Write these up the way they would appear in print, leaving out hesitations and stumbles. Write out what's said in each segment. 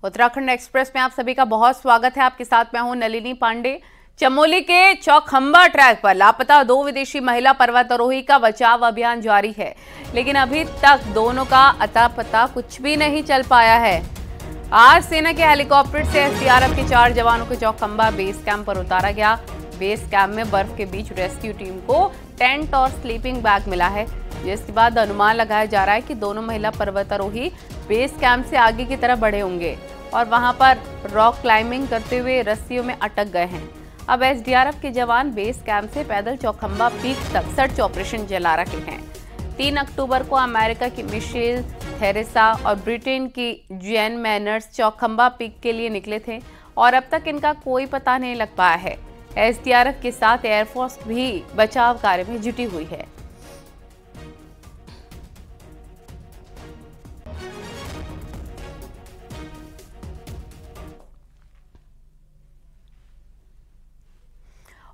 Uttarakhand express में आप सभी का बहुत स्वागत है। आपके साथ मैं हूं नलिनी पांडे। चमोली के चौखंबा ट्रैक पर लापता 2 विदेशी महिला पर्वतारोही का बचाव अभियान जारी है, लेकिन अभी तक दोनों का अता पता कुछ भी नहीं चल पाया है। आज सेना के हेलीकॉप्टर से एसडीआरएफ के 4 जवानों को चौखंबा बेस कैंप पर उतारा गया। बेस कैंप में बर्फ के बीच रेस्क्यू टीम को टेंट और स्लीपिंग बैग मिला है, जिसके बाद अनुमान लगाया जा रहा है कि दोनों महिला पर्वतारोही बेस कैंप से आगे की तरफ बढ़े होंगे और वहां पर रॉक क्लाइंबिंग करते हुए रस्सियों में अटक गए हैं। अब एसडीआरएफ के जवान बेस कैंप से पैदल चौखंबा पीक तक सर्च ऑपरेशन चला रहे हैं। 3 अक्टूबर को अमेरिका की मिशेल थेरेसा और ब्रिटेन की जेन मैनर्स चौखंबा पीक के लिए निकले थे और अब तक इनका कोई पता नहीं लग पाया है। एसडीआरएफ के साथ एयरफोर्स भी बचाव कार्य में जुटी हुई है।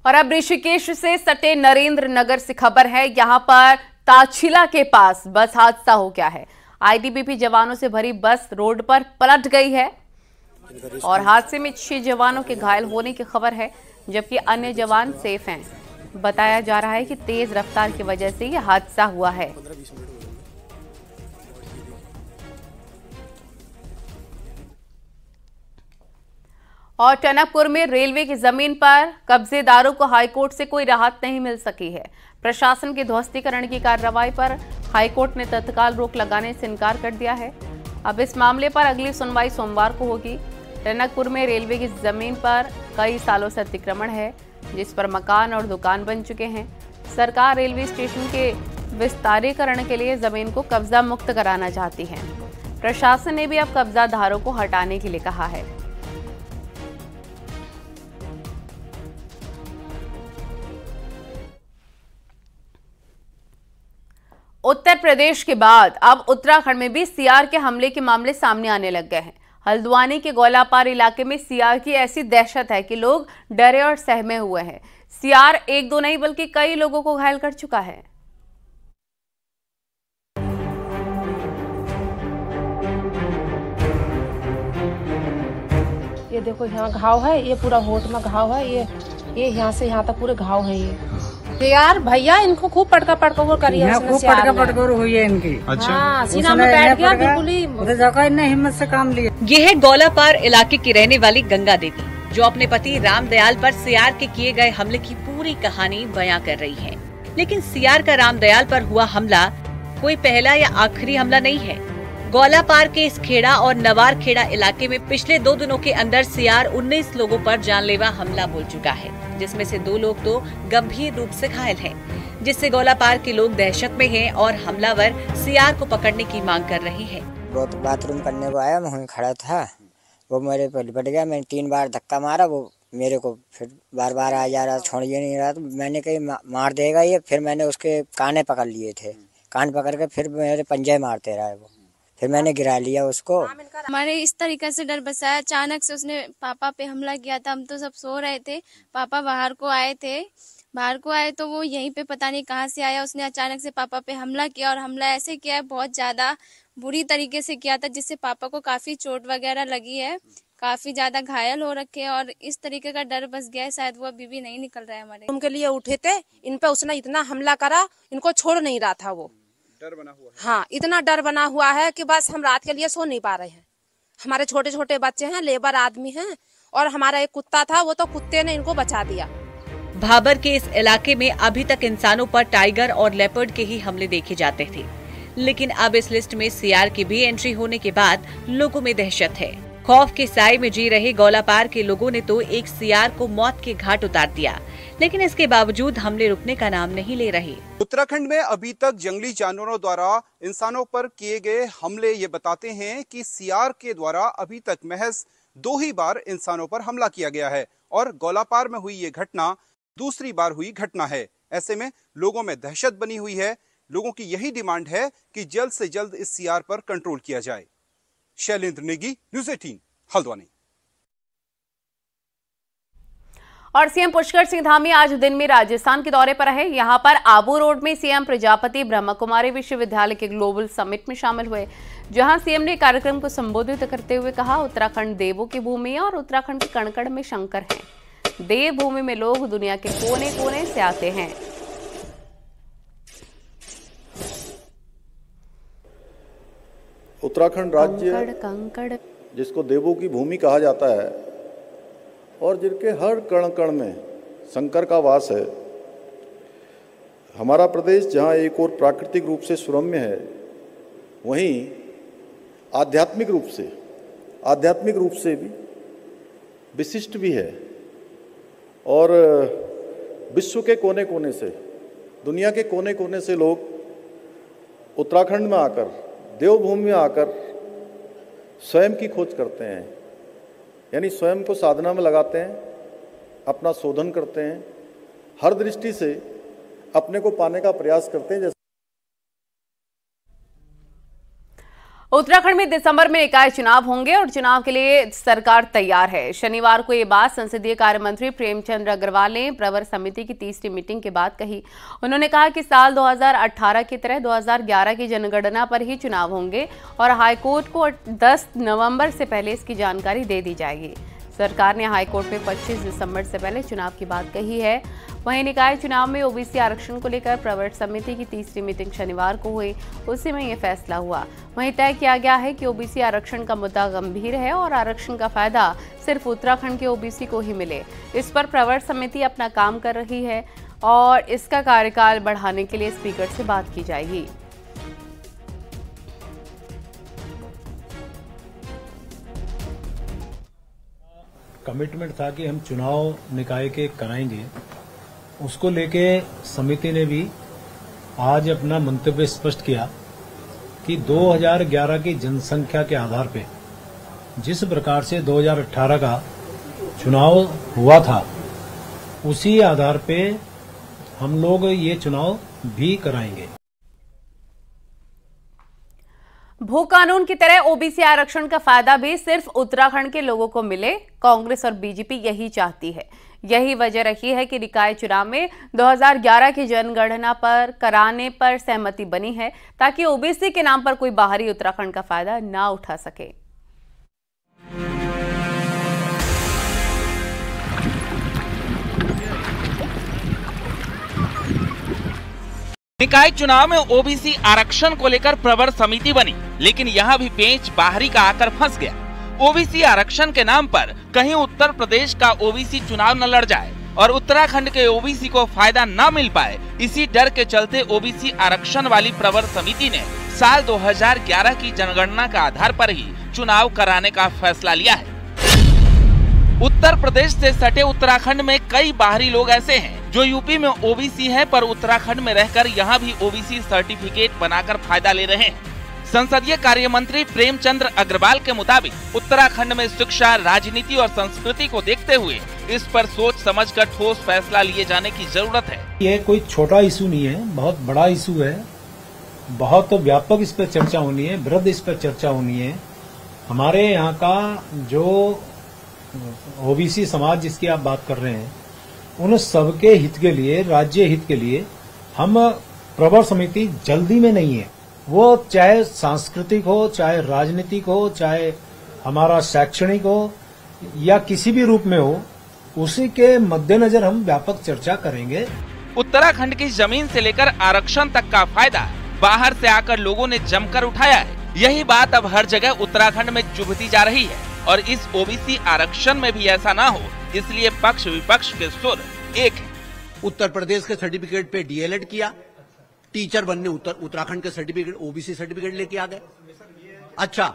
और अब ऋषिकेश से सटे नरेंद्र नगर से खबर है। यहां पर ताछिला के पास बस हादसा हो गया है। आईटीबीपी जवानों से भरी बस रोड पर पलट गई है और हादसे में 6 जवानों के घायल होने की खबर है, जबकि अन्य जवान सेफ हैं। बताया जा रहा है कि तेज रफ्तार की वजह से यह हादसा हुआ है। और टनकपुर में रेलवे की जमीन पर कब्जेदारों को हाईकोर्ट से कोई राहत नहीं मिल सकी है। प्रशासन के ध्वस्तीकरण की कार्रवाई पर हाईकोर्ट ने तत्काल रोक लगाने से इनकार कर दिया है। अब इस मामले पर अगली सुनवाई सोमवार को होगी। टनकपुर में रेलवे की जमीन पर कई सालों से अतिक्रमण है, जिस पर मकान और दुकान बन चुके हैं। सरकार रेलवे स्टेशन के विस्तारीकरण के लिए जमीन को कब्जा मुक्त कराना चाहती है। प्रशासन ने भी अब कब्जाधारों को हटाने के लिए कहा है। उत्तर प्रदेश के बाद अब उत्तराखंड में भी सीआर के हमले के मामले सामने आने लग गए हैं। हल्द्वानी के गोलापार इलाके में सीआर की ऐसी दहशत है कि लोग डरे और सहमे हुए हैं। सीआर 1-2 नहीं बल्कि कई लोगों को घायल कर चुका है। ये देखो यहाँ घाव है, ये पूरा होठ में घाव है, ये यहाँ से यहाँ तक पूरे घाव है। ये यार भैया इनको खूब पटका वो करी है, खूब पटका हुई है इनकी। अच्छा, हाँ, सीना में बैठ गया बिल्कुल ही, जगह इतने हिम्मत से काम लिया। ये है गोलापार इलाके की रहने वाली गंगा देवी, जो अपने पति रामदयाल पर सीआर के किए गए हमले की पूरी कहानी बयां कर रही है। लेकिन सीआर का रामदयाल पर हुआ हमला कोई पहला या आखिरी हमला नहीं है। गोलापार के इस खेड़ा और नवार खेड़ा इलाके में पिछले 2 दिनों के अंदर सीआर 19 लोगों पर जानलेवा हमला बोल चुका है, जिसमें से 2 लोग तो गंभीर रूप से घायल हैं, जिससे गोलापार के लोग दहशत में हैं और हमलावर सीआर को पकड़ने की मांग कर रहे हैं। वो तो बाथरूम करने को आया, मैं वहीं खड़ा था, वो मेरे पर लिपट गया। मैंने 3 बार धक्का मारा, वो मेरे को फिर बार आ जा रहा, छोड़िए नहीं रहा, तो मैंने कही मार देगा ये। फिर मैंने उसके काने पकड़ लिए थे, कान पकड़ के फिर मेरे पंजे मारते रहा वो, फिर मैंने गिरा लिया उसको। हमारे इस तरीके से डर बसाया, अचानक से उसने पापा पे हमला किया था। हम तो सब सो रहे थे, पापा बाहर को आए तो वो यहीं पे पता नहीं कहाँ से आया, उसने अचानक से पापा पे हमला किया और हमला ऐसे किया है, बहुत ज्यादा बुरी तरीके से किया था, जिससे पापा को काफी चोट वगैरह लगी है, काफी ज्यादा घायल हो रखे हैं और इस तरीके का डर बस गया है। शायद वो अभी भी नहीं निकल रहा है हमारे। उनके लिए उठे थे, इन पे उसने इतना हमला करा, इनको छोड़ नहीं रहा था। वो डर बना हुआ है। हाँ, इतना डर बना हुआ है कि बस हम रात के लिए सो नहीं पा रहे हैं। हमारे छोटे छोटे बच्चे हैं, लेबर आदमी हैं, और हमारा एक कुत्ता था, वो तो कुत्ते ने इनको बचा दिया। भाबर के इस इलाके में अभी तक इंसानों पर टाइगर और लेपर्ड के ही हमले देखे जाते थे, लेकिन अब इस लिस्ट में सीआर की भी एंट्री होने के बाद लोगों में दहशत है। खौफ के साए में जी रहे गोलापार के लोगों ने तो एक सीआर को मौत के घाट उतार दिया, लेकिन इसके बावजूद हमले रुकने का नाम नहीं ले रहे। उत्तराखंड में अभी तक जंगली जानवरों द्वारा इंसानों पर किए गए हमले ये बताते हैं कि सीआर के द्वारा अभी तक महज 2 ही बार इंसानों पर हमला किया गया है और गोलापार में हुई ये घटना दूसरी बार हुई घटना है। ऐसे में लोगों में दहशत बनी हुई है। लोगों की यही डिमांड है कि जल्द से जल्द इस सीआर पर कंट्रोल किया जाए। शैलेंद्र नेगी, न्यूज़ 18, हल्द्वानी। और सीएम पुष्कर सिंह धामी आज दिन में राजस्थान के दौरे पर रहे। यहां पर आबू रोड में सीएम प्रजापति ब्रह्म कुमारी विश्वविद्यालय के ग्लोबल समिट में शामिल हुए, जहां सीएम ने कार्यक्रम को संबोधित करते हुए कहा, उत्तराखंड देवों की भूमि है और उत्तराखंड के कण-कण में शंकर हैं। देवभूमि में लोग दुनिया के कोने कोने से आते हैं। उत्तराखंड राज्य कंकड़ जिसको देवों की भूमि कहा जाता है और जिनके हर कण कण में शंकर का वास है। हमारा प्रदेश जहाँ एक और प्राकृतिक रूप से सुरम्य है, वहीं आध्यात्मिक रूप से भी विशिष्ट भी है और विश्व के कोने कोने से, दुनिया के कोने कोने से लोग उत्तराखंड में आकर, देवभूमि में आकर स्वयं की खोज करते हैं, यानी स्वयं को साधना में लगाते हैं, अपना शोधन करते हैं, हर दृष्टि से अपने को पाने का प्रयास करते हैं। उत्तराखंड में दिसंबर में निकाय चुनाव होंगे और चुनाव के लिए सरकार तैयार है। शनिवार को ये बात संसदीय कार्य मंत्री प्रेमचंद अग्रवाल ने प्रवर समिति की तीसरी मीटिंग के बाद कही। उन्होंने कहा कि साल 2018 की तरह 2011 की जनगणना पर ही चुनाव होंगे और हाईकोर्ट को 10 नवंबर से पहले इसकी जानकारी दे दी जाएगी। सरकार ने हाईकोर्ट में 25 दिसंबर से पहले चुनाव की बात कही है। वहीं निकाय चुनाव में ओबीसी आरक्षण को लेकर प्रवर समिति की तीसरी मीटिंग शनिवार को हुई, उसी में ये फैसला हुआ। वहीं तय किया गया है कि ओबीसी आरक्षण का मुद्दा गंभीर है और आरक्षण का फायदा सिर्फ उत्तराखंड के ओबीसी को ही मिले। इस पर प्रवर समिति अपना काम कर रही है और इसका कार्यकाल बढ़ाने के लिए स्पीकर से बात की जाएगी। कमिटमेंट था कि हम चुनाव निकाय के कराएंगे, उसको लेके समिति ने भी आज अपना मंतव्य स्पष्ट किया कि 2011 की जनसंख्या के आधार पे जिस प्रकार से 2018 का चुनाव हुआ था, उसी आधार पे हम लोग ये चुनाव भी कराएंगे। भू कानून की तरह ओबीसी आरक्षण का फायदा भी सिर्फ उत्तराखंड के लोगों को मिले, कांग्रेस और बीजेपी यही चाहती है। यही वजह रही है कि निकाय चुनाव में 2011 की जनगणना पर कराने पर सहमति बनी है, ताकि ओबीसी के नाम पर कोई बाहरी उत्तराखंड का फायदा ना उठा सके। निकाय चुनाव में ओबीसी आरक्षण को लेकर प्रवर समिति बनी, लेकिन यहाँ भी पेंच बाहरी का आकर फंस गया। ओबीसी आरक्षण के नाम पर कहीं उत्तर प्रदेश का ओबीसी चुनाव न लड़ जाए और उत्तराखंड के ओबीसी को फायदा न मिल पाए, इसी डर के चलते ओबीसी आरक्षण वाली प्रवर समिति ने साल 2011 की जनगणना के आधार पर ही चुनाव कराने का फैसला लिया है। उत्तर प्रदेश से सटे उत्तराखंड में कई बाहरी लोग ऐसे हैं जो यूपी में ओबीसी हैं, पर उत्तराखंड में रहकर यहाँ भी ओबीसी सर्टिफिकेट बनाकर फायदा ले रहे हैं। संसदीय कार्य मंत्री प्रेमचंद अग्रवाल के मुताबिक उत्तराखंड में शिक्षा, राजनीति और संस्कृति को देखते हुए इस पर सोच समझकर ठोस फैसला लिए जाने की जरूरत है। ये कोई छोटा इशू नहीं है, बहुत बड़ा इशू है, बहुत व्यापक इस पर चर्चा होनी है, वृहद इस पर चर्चा होनी है। हमारे यहाँ का जो ओबीसी समाज जिसकी आप बात कर रहे हैं, उन सबके हित के लिए, राज्य हित के लिए हम प्रवर समिति जल्दी में नहीं है। वो चाहे सांस्कृतिक हो, चाहे राजनीतिक हो, चाहे हमारा शैक्षणिक हो या किसी भी रूप में हो, उसी के मद्देनजर हम व्यापक चर्चा करेंगे। उत्तराखंड की जमीन से लेकर आरक्षण तक का फायदा बाहर से आकर लोगों ने जमकर उठाया है। यही बात अब हर जगह उत्तराखंड में चुभती जा रही है और इस ओबीसी आरक्षण में भी ऐसा ना हो, इसलिए पक्ष विपक्ष के सुर एक है। उत्तर प्रदेश के सर्टिफिकेट पे डीएलएड किया, टीचर बनने उत्तराखंड के सर्टिफिकेट, ओबीसी सर्टिफिकेट लेके आ गए। अच्छा,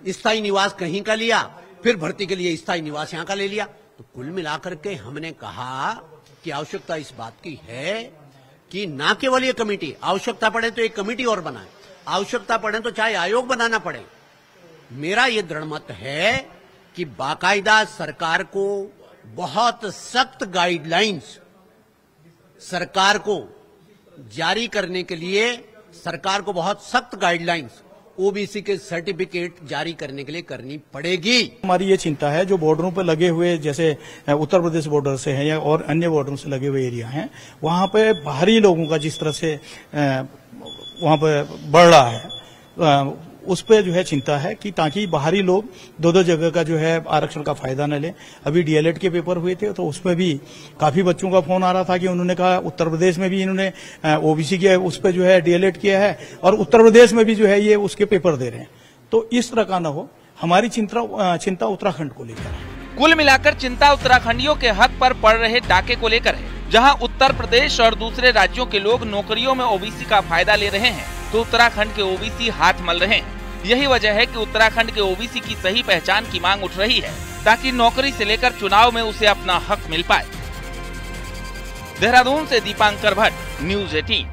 स्थायी निवास कहीं का लिया, फिर भर्ती के लिए स्थायी निवास यहाँ का ले लिया। तो कुल मिलाकर के हमने कहा कि आवश्यकता इस बात की है कि न केवल ये कमेटी, आवश्यकता पड़े तो एक कमेटी और बनाए, आवश्यकता पड़े तो चाहे आयोग बनाना पड़े। मेरा ये दृढ़ मत है कि बाकायदा सरकार को बहुत सख्त गाइडलाइंस सरकार को जारी करने के लिए, सरकार को बहुत सख्त गाइडलाइंस ओबीसी के सर्टिफिकेट जारी करने के लिए करनी पड़ेगी। हमारी ये चिंता है जो बॉर्डरों पर लगे हुए, जैसे उत्तर प्रदेश बॉर्डर से है या और अन्य बॉर्डरों से लगे हुए एरिया हैं, वहां पे बाहरी लोगों का जिस तरह से वहां पे बढ़ रहा है, उस पे जो है चिंता है कि ताकि बाहरी लोग दो जगह का जो है आरक्षण का फायदा न लें। अभी डीएलएड के पेपर हुए थे तो उसमें भी काफी बच्चों का फोन आ रहा था कि उन्होंने कहा उत्तर प्रदेश में भी इन्होंने ओबीसी के उस पे जो है डीएलएड किया है और उत्तर प्रदेश में भी जो है ये उसके पेपर दे रहे हैं। तो इस तरह का न हो, हमारी चिंता उत्तराखंड को लेकर है। कुल मिलाकर चिंता उत्तराखंडियों के हक पर पड़ रहे डाके को लेकर है। जहां उत्तर प्रदेश और दूसरे राज्यों के लोग नौकरियों में ओबीसी का फायदा ले रहे हैं तो उत्तराखंड के ओबीसी हाथ मल रहे हैं। यही वजह है कि उत्तराखंड के ओबीसी की सही पहचान की मांग उठ रही है ताकि नौकरी से लेकर चुनाव में उसे अपना हक मिल पाए। देहरादून से दीपांकर भट्ट, न्यूज़ 18।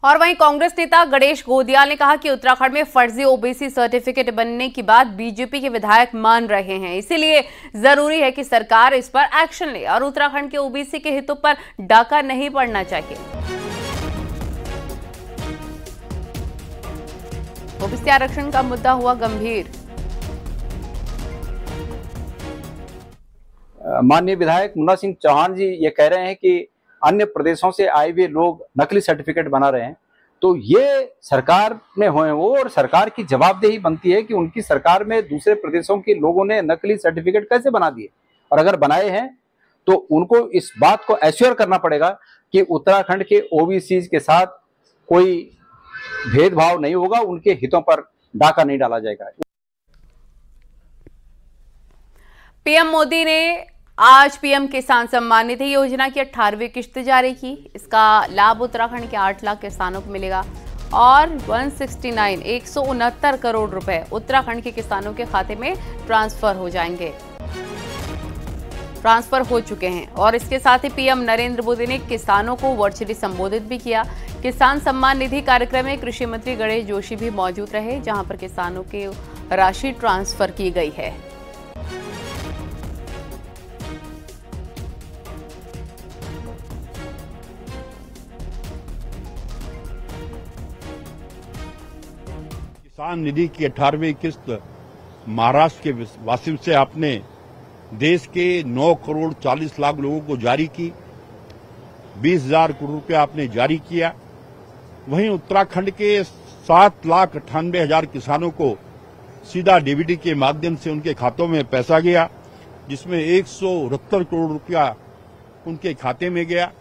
और वहीं कांग्रेस नेता गणेश गोदियाल ने कहा कि उत्तराखंड में फर्जी ओबीसी सर्टिफिकेट बनने की बात बीजेपी के विधायक मान रहे हैं, इसीलिए जरूरी है कि सरकार इस पर एक्शन ले और उत्तराखंड के ओबीसी के हितों पर डाका नहीं पड़ना चाहिए। ओबीसी आरक्षण का मुद्दा हुआ गंभीर। माननीय विधायक मुन्ना सिंह चौहान जी ये कह रहे हैं कि अन्य प्रदेशों से आए हुए लोग नकली सर्टिफिकेट बना रहे हैं, तो ये सरकार में हुए वो और सरकार की जवाबदेही बनती है कि उनकी सरकार में दूसरे प्रदेशों के लोगों ने नकली सर्टिफिकेट कैसे बना दिए, और अगर बनाए हैं तो उनको इस बात को एश्योर करना पड़ेगा कि उत्तराखंड के ओबीसी के साथ कोई भेदभाव नहीं होगा, उनके हितों पर डाका नहीं डाला जाएगा। पीएम मोदी ने आज पीएम किसान सम्मान निधि योजना की 18वीं किश्त जारी की। इसका लाभ उत्तराखंड के 8 लाख किसानों को मिलेगा और 169 करोड़ रुपए उत्तराखंड के किसानों के खाते में ट्रांसफर हो चुके हैं। और इसके साथ ही पीएम नरेंद्र मोदी ने किसानों को वर्चुअली संबोधित भी किया। किसान सम्मान निधि कार्यक्रम में कृषि मंत्री गणेश जोशी भी मौजूद रहे, जहां पर किसानों की राशि ट्रांसफर की गई है। किसान निधि की 18वीं किस्त महाराष्ट्र के वासियों से आपने देश के 9 करोड़ 40 लाख लोगों को जारी की, 20,000 करोड़ रुपया आपने जारी किया। वहीं उत्तराखंड के 7,98,000 किसानों को सीधा डीबीटी के माध्यम से उनके खातों में पैसा गया, जिसमें 169 करोड़ रुपया उनके खाते में गया।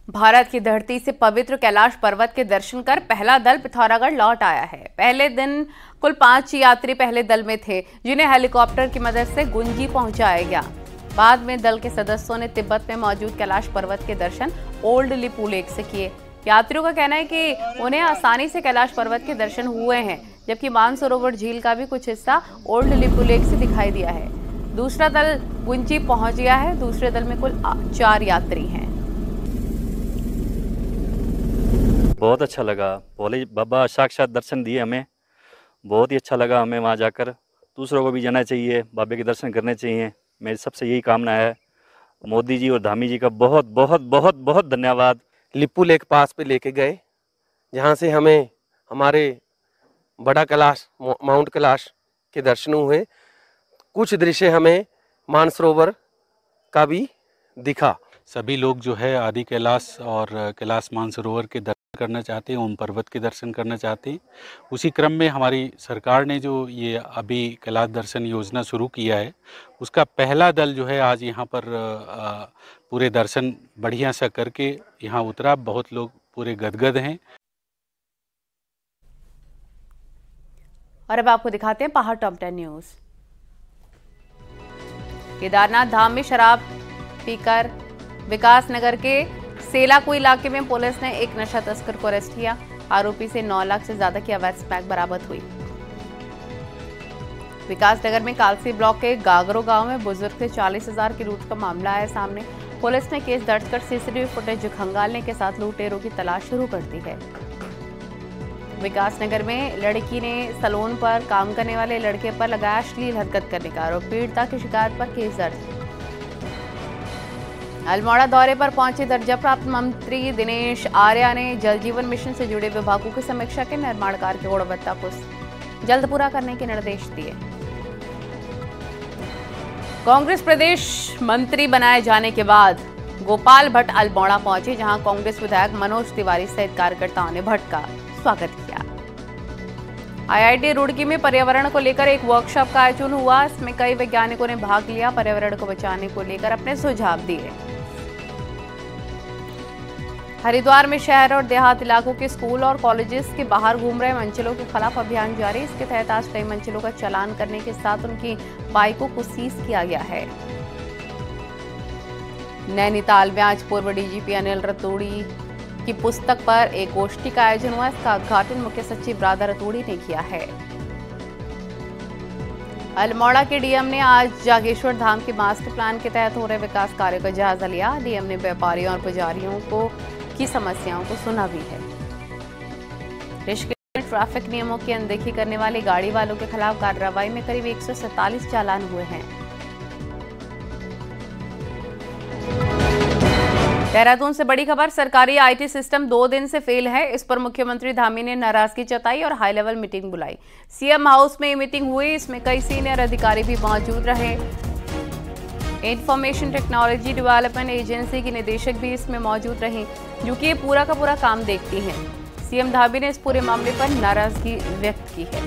भारत की धरती से पवित्र कैलाश पर्वत के दर्शन कर पहला दल पिथौरागढ़ लौट आया है। पहले दिन कुल 5 यात्री पहले दल में थे, जिन्हें हेलीकॉप्टर की मदद से गुंजी पहुंचाया गया। बाद में दल के सदस्यों ने तिब्बत में मौजूद कैलाश पर्वत के दर्शन ओल्ड लिपू लेक से किए। यात्रियों का कहना है कि उन्हें आसानी से कैलाश पर्वत के दर्शन हुए हैं, जबकि मानसरोवर झील का भी कुछ हिस्सा ओल्ड लिपू लेक से दिखाई दिया है। दूसरा दल गुंजी पहुंच गया है। दूसरे दल में कुल 4 यात्री हैं। बहुत अच्छा लगा, भोले बाबा साक्षात दर्शन दिए हमें, बहुत ही अच्छा लगा हमें वहाँ जाकर। दूसरों को भी जाना चाहिए, बाबे के दर्शन करने चाहिए, मेरी सबसे यही कामना है। मोदी जी और धामी जी का बहुत बहुत बहुत बहुत धन्यवाद। लिपू लेक पास पे लेके गए, जहाँ से हमें हमारे बड़ा कैलाश माउंट कैलाश के दर्शन हुए। कुछ दृश्य हमें मानसरोवर का भी दिखा। सभी लोग जो है आदि कैलाश और कैलाश मानसरोवर के दर्शन करना चाहते हैं, ओम पर्वत के दर्शन करना चाहते हैं। उसी क्रम में हमारी सरकार ने जो ये अभी कैलाश दर्शन योजना शुरू किया है, उसका पहला दल जो है आज यहाँ पर पूरे दर्शन बढ़िया सा करके यहाँ उतरा। बहुत लोग पूरे गदगद हैं। और अब आपको दिखाते हैं पहाड़ टॉप 10 न्यूज। केदारनाथ धाम में शराब पीकर विकास नगर के सेलाकू इलाके में पुलिस ने एक नशा तस्कर को अरेस्ट किया। आरोपी से 9 लाख से ज्यादा की अवैध स्मैक बरामद हुई। विकास नगर में कालसी ब्लॉक के गागरो गांव में बुजुर्ग से 40,000 की लूट का मामला आया सामने। पुलिस ने केस दर्ज कर सीसीटीवी फुटेज खंगालने के साथ लुटेरों की तलाश शुरू कर दी है। विकास नगर में लड़की ने सैलून पर काम करने वाले लड़के पर लगाया अश्लील हरकत करने का आरोप। पीड़िता की शिकायत पर केस दर्ज। अल्मोड़ा दौरे पर पहुंचे दर्जा प्राप्त मंत्री दिनेश आर्या ने जल जीवन मिशन से जुड़े विभागों की समीक्षा के निर्माण कार्य की गुणवत्ता को जल्द पूरा करने के निर्देश दिए। कांग्रेस प्रदेश मंत्री बनाए जाने के बाद गोपाल भट्ट अल्मोड़ा पहुंचे, जहां कांग्रेस विधायक मनोज तिवारी सहित कार्यकर्ताओं ने भट्ट का स्वागत किया। आईआईटी रुड़की में पर्यावरण को लेकर एक वर्कशॉप का आयोजन हुआ। इसमें कई वैज्ञानिकों ने भाग लिया, पर्यावरण को बचाने को लेकर अपने सुझाव दिए। हरिद्वार में शहर और देहात इलाकों के स्कूल और कॉलेजेस के बाहर घूम रहे मंचलों के खिलाफ अभियान जारी। इसके तहत आज कई मंचलों का चालान करने के साथ उनकी बाइकों को सीज किया गया है। नैनीताल में आज पूर्व डीजीपी अनिल रतूड़ी की पुस्तक पर एक गोष्ठी का आयोजन हुआ। इसका उद्घाटन मुख्य सचिव राधा रतूड़ी ने किया है। अल्मोड़ा के डीएम ने आज जागेश्वर धाम के मास्टर प्लान के तहत हो रहे विकास कार्यों का जायजा लिया। डीएम ने व्यापारियों और पुजारियों की समस्याओं को सुना भी है। ऋषिकेश में ट्रैफिक नियमों की अनदेखी करने वाले गाड़ी वालों के खिलाफ कार्रवाई में करीब 147 चालान हुए हैं। देहरादून से बड़ी खबर, सरकारी आईटी सिस्टम 2 दिन से फेल है। इस पर मुख्यमंत्री धामी ने नाराजगी जताई और हाई लेवल मीटिंग बुलाई। सीएम हाउस में मीटिंग हुई, इसमें कई सीनियर अधिकारी भी मौजूद रहे। इंफॉर्मेशन टेक्नोलॉजी डेवलपमेंट एजेंसी की निदेशक भी इसमें मौजूद रही, जो कि ये पूरा का पूरा काम देखती हैं। सीएम धामी ने इस पूरे मामले पर नाराजगी व्यक्त की है।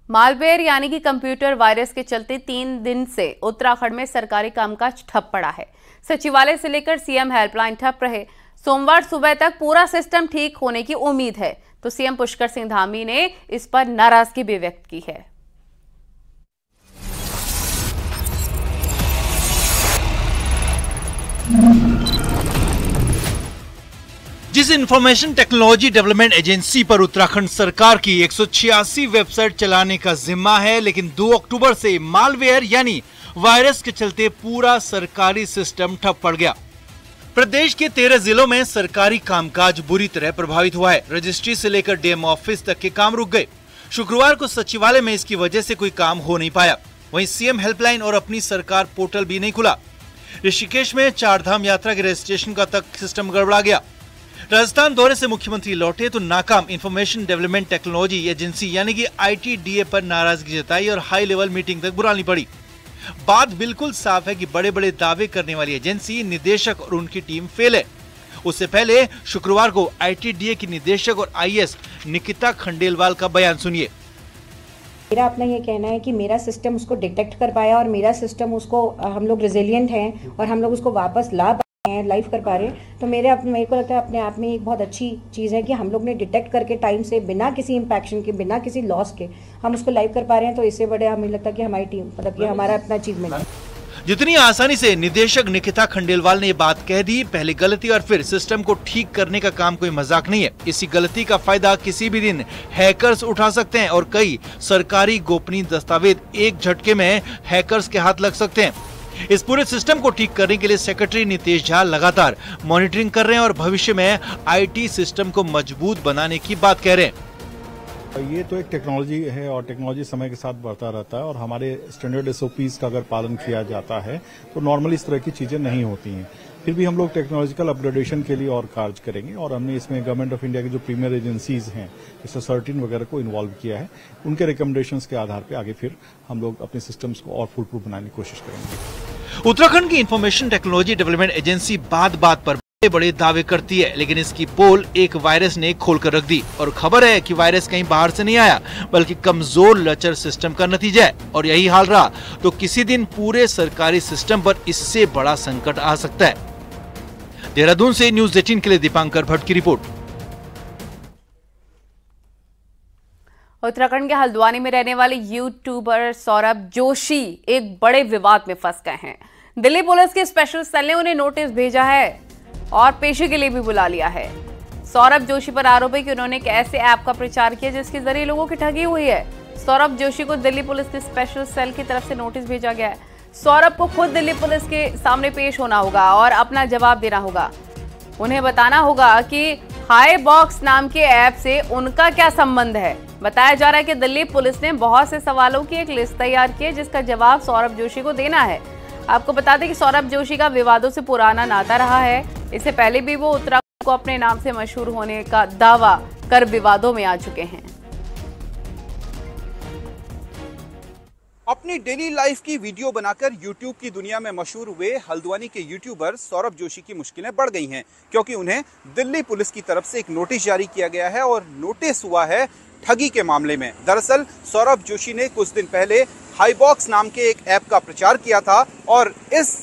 मालवेयर यानी कि कंप्यूटर वायरस के चलते 3 दिन से उत्तराखंड में सरकारी कामकाज ठप पड़ा है। सचिवालय से लेकर सीएम हेल्पलाइन ठप रहे। सोमवार सुबह तक पूरा सिस्टम ठीक होने की उम्मीद है, तो सीएम पुष्कर सिंह धामी ने इस पर नाराजगी भी व्यक्त की है। जिस इंफॉर्मेशन टेक्नोलॉजी डेवलपमेंट एजेंसी पर उत्तराखंड सरकार की 186 वेबसाइट चलाने का जिम्मा है, लेकिन 2 अक्टूबर से मालवेयर यानी वायरस के चलते पूरा सरकारी सिस्टम ठप पड़ गया। प्रदेश के 13 जिलों में सरकारी कामकाज बुरी तरह प्रभावित हुआ है। रजिस्ट्री से लेकर डीएम ऑफिस तक के काम रुक गए। शुक्रवार को सचिवालय में इसकी वजह से कोई काम हो नहीं पाया। वहीं सीएम हेल्पलाइन और अपनी सरकार पोर्टल भी नहीं खुला। ऋषिकेश में 4 धाम यात्रा के रजिस्ट्रेशन का तक सिस्टम गड़बड़ा गया। राजस्थान दौरे से मुख्यमंत्री लौटे तो नाकाम इंफॉर्मेशन डेवलपमेंट टेक्नोलॉजी एजेंसी यानी कि आईटीडीए पर नाराजगी जताई और हाई लेवल मीटिंग तक बुलानी पड़ी। बात बिल्कुल साफ है कि बड़े बड़े दावे करने वाली एजेंसी, निदेशक और उनकी टीम फेल है। उससे पहले शुक्रवार को आईटीडीए की निदेशक और आईएएस निकिता खंडेलवाल का बयान सुनिए। मेरा अपना ये कहना है कि मेरा सिस्टम उसको डिटेक्ट कर पाया और मेरा सिस्टम उसको, हम लोग रिजिलियंट हैं और हम लोग उसको वापस ला पाए हैं, लाइव कर पा रहे हैं। तो मेरे को लगता है अपने आप में एक बहुत अच्छी चीज़ है कि हम लोग ने डिटेक्ट करके टाइम से, बिना किसी इम्पैक्शन के, बिना किसी लॉस के हम उसको लाइव कर पा रहे हैं। तो इससे बड़े हमें लगता है कि हमारी टीम, मतलब कि हमारा अपना अचीवमेंट है। जितनी आसानी से निदेशक निकिता खंडेलवाल ने ये बात कह दी, पहले गलती और फिर सिस्टम को ठीक करने का काम कोई मजाक नहीं है। इसी गलती का फायदा किसी भी दिन हैकर्स उठा सकते हैं और कई सरकारी गोपनीय दस्तावेज एक झटके में हैकर्स के हाथ लग सकते हैं। इस पूरे सिस्टम को ठीक करने के लिए सेक्रेटरी नितेश झा लगातार मॉनिटरिंग कर रहे हैं और भविष्य में आईटी सिस्टम को मजबूत बनाने की बात कह रहे हैं। ये तो एक टेक्नोलॉजी है और टेक्नोलॉजी समय के साथ बढ़ता रहता है और हमारे स्टैंडर्ड एसओपीज का अगर पालन किया जाता है तो नॉर्मली इस तरह की चीजें नहीं होती हैं। फिर भी हम लोग टेक्नोलॉजिकल अपग्रेडेशन के लिए और कार्य करेंगे और हमने इसमें गवर्नमेंट ऑफ इंडिया की जो प्रीमियर एजेंसीज हैं, जैसे सर्टिन वगैरह को इन्वॉल्व किया है। उनके रिकमेंडेशंस के आधार पर आगे फिर हम लोग अपने सिस्टम्स को और फुल प्रूफ बनाने की कोशिश करेंगे। उत्तराखंड की इंफॉर्मेशन टेक्नोलॉजी डेवलपमेंट एजेंसी बात बात पर बड़े दावे करती है, लेकिन इसकी पोल एक वायरस ने खोलकर रख दी और खबर है कि वायरस कहीं बाहर से नहीं आया बल्कि कमजोर लचर सिस्टम का नतीजा है। और यही हाल रहा तो किसी दिन पूरे सरकारी सिस्टम पर इससे बड़ा संकट आ सकता है। देहरादून से न्यूज़ 18 के लिए दीपांकर भट्ट की रिपोर्ट। उत्तराखंड के हल्द्वानी में रहने वाले यूट्यूबर सौरभ जोशी एक बड़े विवाद में फंस गए हैं। दिल्ली पुलिस के स्पेशल सेल ने उन्हें नोटिस भेजा है और पेशी के लिए भी बुला लिया है। सौरभ जोशी पर आरोप है कि उन्होंने एक ऐसे ऐप का प्रचार किया जिसके जरिए लोगों की ठगी हुई है। सौरभ जोशी को दिल्ली पुलिस के स्पेशल सेल की तरफ से नोटिस भेजा गया है। सौरभ को खुद दिल्ली पुलिस के सामने पेश होना होगा और अपना जवाब देना होगा। उन्हें बताना होगा कि हाई बॉक्स नाम के ऐप से उनका क्या संबंध है। बताया जा रहा है कि दिल्ली पुलिस ने बहुत से सवालों की एक लिस्ट तैयार की है, जिसका जवाब सौरभ जोशी को देना है। आपको बता दें कि सौरभ जोशी का विवादों से पुराना नाता रहा है। इससे पहले भी वो उत्तराखंड को अपने नाम से मशहूर होने का दावा कर विवादों में आ चुके हैं। अपनी डेली लाइफ की वीडियो बनाकर यूट्यूब की दुनिया में मशहूर हुए हल्द्वानी के यूट्यूबर सौरभ जोशी की मुश्किलें बढ़ गई हैं, क्योंकि उन्हें दिल्ली पुलिस की तरफ से एक नोटिस जारी किया गया है और नोटिस हुआ है ठगी के मामले में। दरअसल सौरभ जोशी ने कुछ दिन पहले हाईबॉक्स नाम के एक ऐप का प्रचार किया था और इस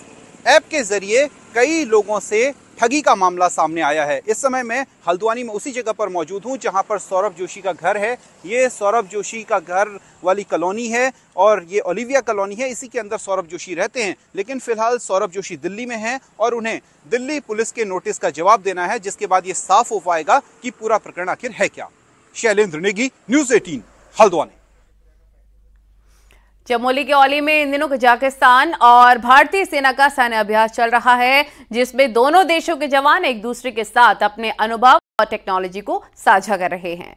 ऐप के जरिए कई लोगों से ठगी का मामला सामने आया है। इस समय मैं हल्द्वानी में उसी जगह पर मौजूद हूं जहां पर सौरभ जोशी का घर है। ये सौरभ जोशी का घर वाली कॉलोनी है और ये ओलिविया कॉलोनी है, इसी के अंदर सौरभ जोशी रहते हैं। लेकिन फिलहाल सौरभ जोशी दिल्ली में हैं और उन्हें दिल्ली पुलिस के नोटिस का जवाब देना है, जिसके बाद ये साफ हो पाएगा कि पूरा प्रकरण आखिर है क्या। शैलेंद्र नेगी, न्यूज़ 18, हल्द्वानी। चमोली के औली में इन दिनों कजाकिस्तान और भारतीय सेना का सैन्य अभ्यास चल रहा है, जिसमें दोनों देशों के जवान एक दूसरे के साथ अपने अनुभव और टेक्नोलॉजी को साझा कर रहे हैं।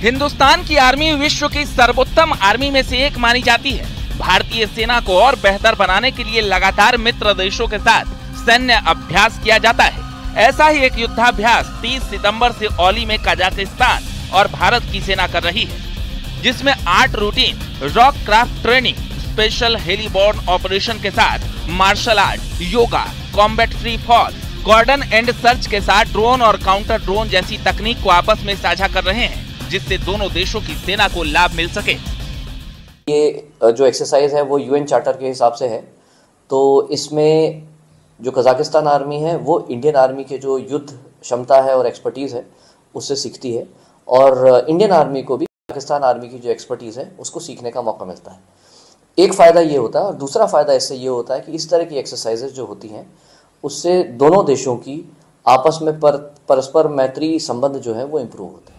हिंदुस्तान की आर्मी विश्व की सर्वोत्तम आर्मी में से एक मानी जाती है। भारतीय सेना को और बेहतर बनाने के लिए लगातार मित्र देशों के साथ सैन्य अभ्यास किया जाता है। ऐसा ही एक युद्धाभ्यास 30 सितंबर से औली में कजाकिस्तान और भारत की सेना कर रही है, जिसमें 8 routine rock craft training, special heliborne operation के साथ martial art, yoga, combat free fall, cordon and search के साथ ड्रोन और काउंटर ड्रोन जैसी तकनीक को आपस में साझा कर रहे हैं, जिससे दोनों देशों की सेना को लाभ मिल सके। ये जो एक्सरसाइज है वो यूएन चार्टर के हिसाब से है, तो इसमें जो कजाकिस्तान आर्मी है वो इंडियन आर्मी के जो युद्ध क्षमता है और एक्सपर्टीज़ है उससे सीखती है, और इंडियन आर्मी को भी पाकिस्तान आर्मी की जो एक्सपर्टीज़ है उसको सीखने का मौका मिलता है। एक फ़ायदा ये होता है, और दूसरा फ़ायदा इससे ये होता है कि इस तरह की एक्सरसाइजेज जो होती हैं उससे दोनों देशों की आपस में परस्पर मैत्री संबंध जो है वो इम्प्रूव होते हैं।